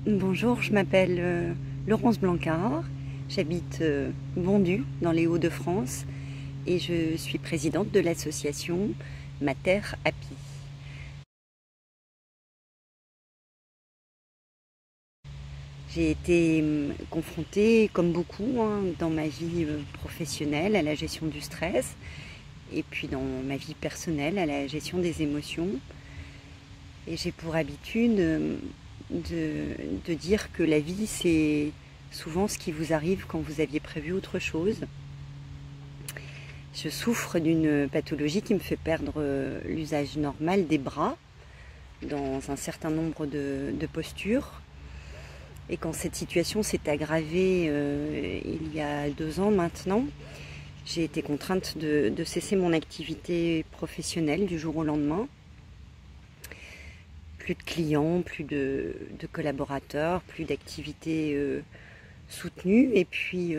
Bonjour, je m'appelle Laurence Blancard, j'habite Bondu dans les Hauts-de-France et je suis présidente de l'association Mater Happy. J'ai été confrontée, comme beaucoup, dans ma vie professionnelle à la gestion du stress et puis dans ma vie personnelle à la gestion des émotions. Et j'ai pour habitude de dire que la vie, c'est souvent ce qui vous arrive quand vous aviez prévu autre chose. Je souffre d'une pathologie qui me fait perdre l'usage normal des bras dans un certain nombre de postures. Et quand cette situation s'est aggravée il y a 2 ans maintenant, j'ai été contrainte de cesser mon activité professionnelle du jour au lendemain. Plus de clients, plus de collaborateurs, plus d'activités soutenues et puis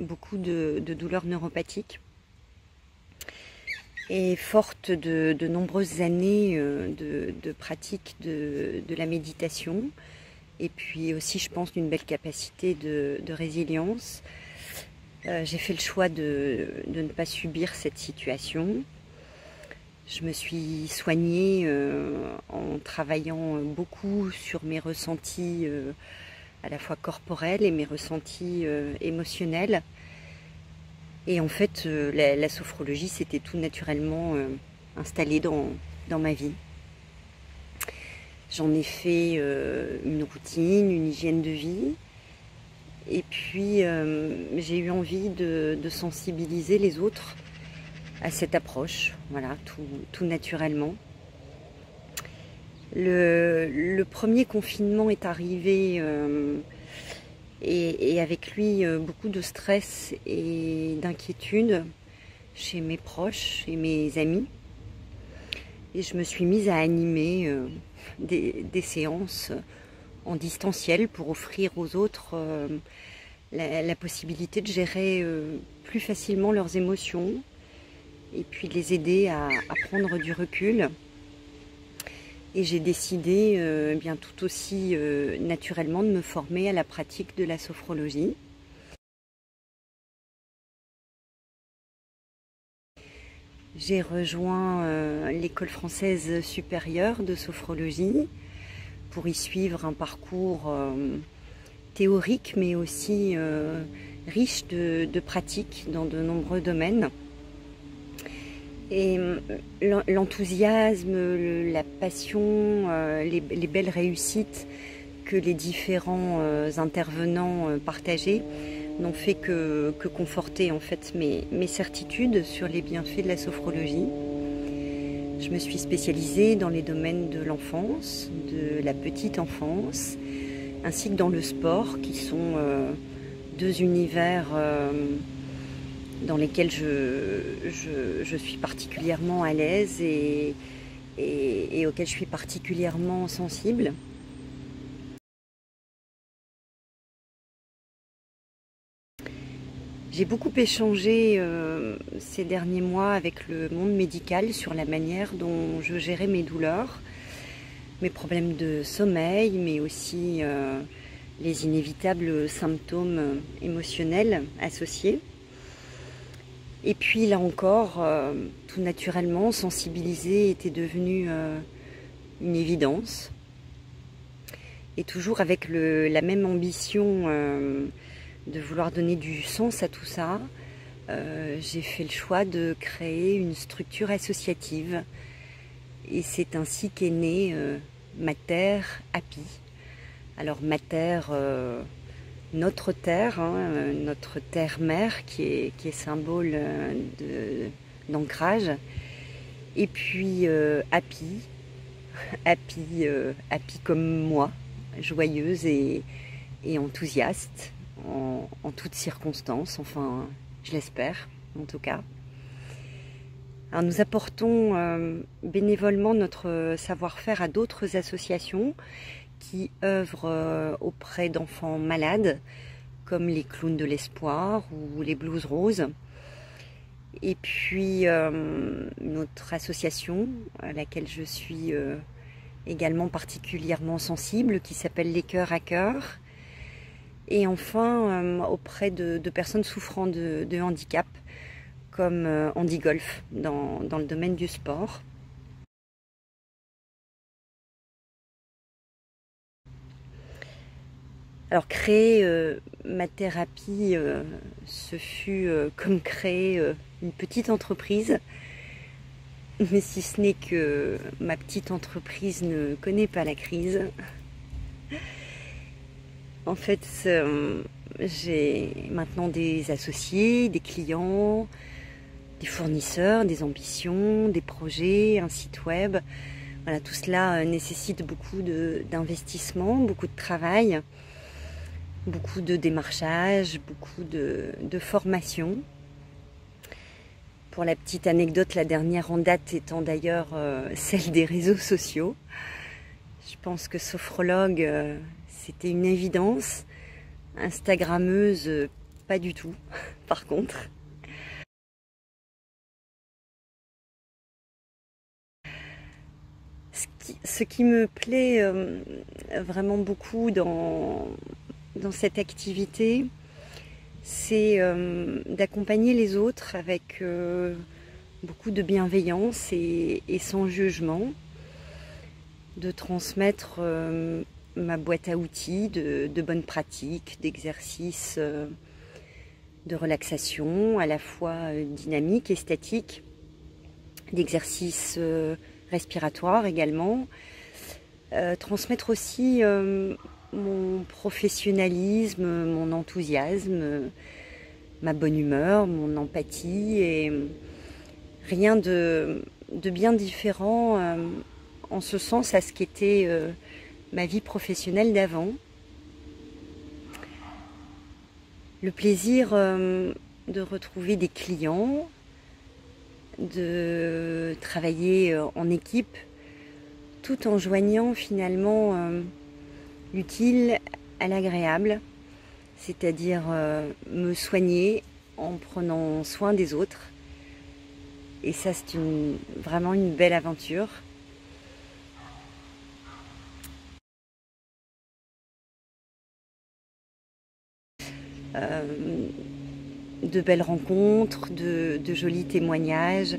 beaucoup de douleurs neuropathiques. Et forte de nombreuses années de pratique de la méditation, et puis aussi je pense d'une belle capacité de résilience, j'ai fait le choix de ne pas subir cette situation. Je me suis soignée en travaillant beaucoup sur mes ressentis à la fois corporels et mes ressentis émotionnels. Et en fait, la sophrologie s'était tout naturellement installée dans ma vie. J'en ai fait une routine, une hygiène de vie. Et puis, j'ai eu envie de sensibiliser les autres à cette approche, voilà, tout naturellement. Le premier confinement est arrivé et avec lui beaucoup de stress et d'inquiétude chez mes proches et mes amis. Et je me suis mise à animer des séances en distanciel pour offrir aux autres la possibilité de gérer plus facilement leurs émotions et puis de les aider à prendre du recul. Et j'ai décidé bien tout aussi naturellement de me former à la pratique de la sophrologie. J'ai rejoint l'école française supérieure de sophrologie pour y suivre un parcours théorique mais aussi riche de pratiques dans de nombreux domaines. Et l'enthousiasme, la passion, les belles réussites que les différents intervenants partageaient n'ont fait que conforter en fait mes certitudes sur les bienfaits de la sophrologie. Je me suis spécialisée dans les domaines de l'enfance, de la petite enfance, ainsi que dans le sport, qui sont 2 univers dans lesquels je suis particulièrement à l'aise et auxquels je suis particulièrement sensible. J'ai beaucoup échangé ces derniers mois avec le monde médical sur la manière dont je gérais mes douleurs, mes problèmes de sommeil, mais aussi les inévitables symptômes émotionnels associés. Et puis là encore, tout naturellement, sensibiliser était devenu une évidence. Et toujours avec la même ambition de vouloir donner du sens à tout ça, j'ai fait le choix de créer une structure associative. Et c'est ainsi qu'est née Mater Happy. Alors Mater, notre terre, notre terre-mère qui est symbole d'ancrage. Et puis Happy, happy comme moi, joyeuse et enthousiaste en toutes circonstances, enfin je l'espère en tout cas. Alors, nous apportons bénévolement notre savoir-faire à d'autres associations qui œuvrent auprès d'enfants malades, comme les Clowns de l'Espoir ou les Blues Roses. Et puis, notre association, à laquelle je suis également particulièrement sensible, qui s'appelle Les Cœurs à Cœur. Et enfin, auprès de personnes souffrant de handicap, comme Handi Golf, dans le domaine du sport. Alors créer ma thérapie, ce fut comme créer une petite entreprise, mais si ce n'est que ma petite entreprise ne connaît pas la crise. En fait, j'ai maintenant des associés, des clients, des fournisseurs, des ambitions, des projets, un site web. Voilà, tout cela nécessite beaucoup d'investissement, beaucoup de travail, beaucoup de démarchage, beaucoup de formation. Pour la petite anecdote, la dernière en date étant d'ailleurs celle des réseaux sociaux. Je pense que sophrologue, c'était une évidence. Instagrammeuse, pas du tout, par contre. Ce qui me plaît vraiment beaucoup dans cette activité, c'est d'accompagner les autres avec beaucoup de bienveillance et sans jugement, de transmettre ma boîte à outils de bonnes pratiques, d'exercices de relaxation, à la fois dynamiques et statiques, d'exercices respiratoires également, transmettre aussi mon professionnalisme, mon enthousiasme, ma bonne humeur, mon empathie, et rien de bien différent en ce sens à ce qu'était ma vie professionnelle d'avant. Le plaisir de retrouver des clients, de travailler en équipe, tout en joignant finalement l'utile à l'agréable, c'est-à-dire me soigner en prenant soin des autres. Et ça, c'est vraiment une belle aventure. De belles rencontres, de jolis témoignages,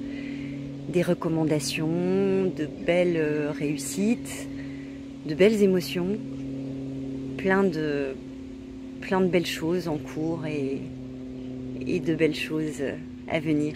des recommandations, de belles réussites, de belles émotions, plein de belles choses en cours et de belles choses à venir.